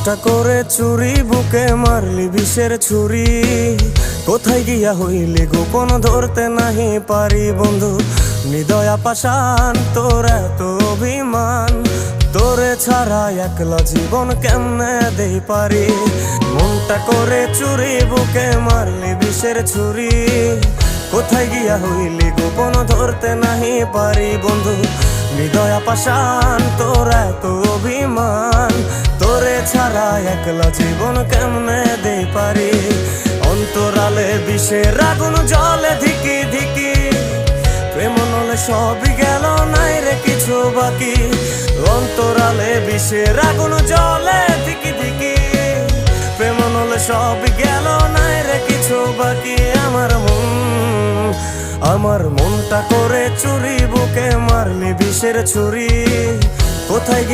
মনটা করে চুরি, বুকে মারলি বিষের ছুরি। কোথায় গিয়া হইলি গোপন, ধরতে নাহি পারি বন্ধু। হৃদয়া পাষাণ, তোর এত অভিমান, তোরে ছাড়া একলা জীবন কেমনে দেই পারি। মনটা করে চুরি, বুকে মারলি বিষের ছুরি। কোথায় গিয়া হইলি গোপন, ধরতে নাহি পারি বন্ধু। হৃদয়া পাষাণ, তোর এত অভিমান, তোরে ছাড়া একলা জীবন কেমনে দেই পারি। অন্তরালে বিষের আগুন জ্বলে ধিকি ধিকি, প্রেম নলে সবই গেল, নাই রে কিছু বাকি। অন্তরালে বিষের আগুন জ্বলে ধিকি ধিকি, প্রেম নলে সবই গেল, নাই রে কিছু বাকি। আমার মনটা করে চুরি, বুকে মারলি বিষের ছুরি। কোথায়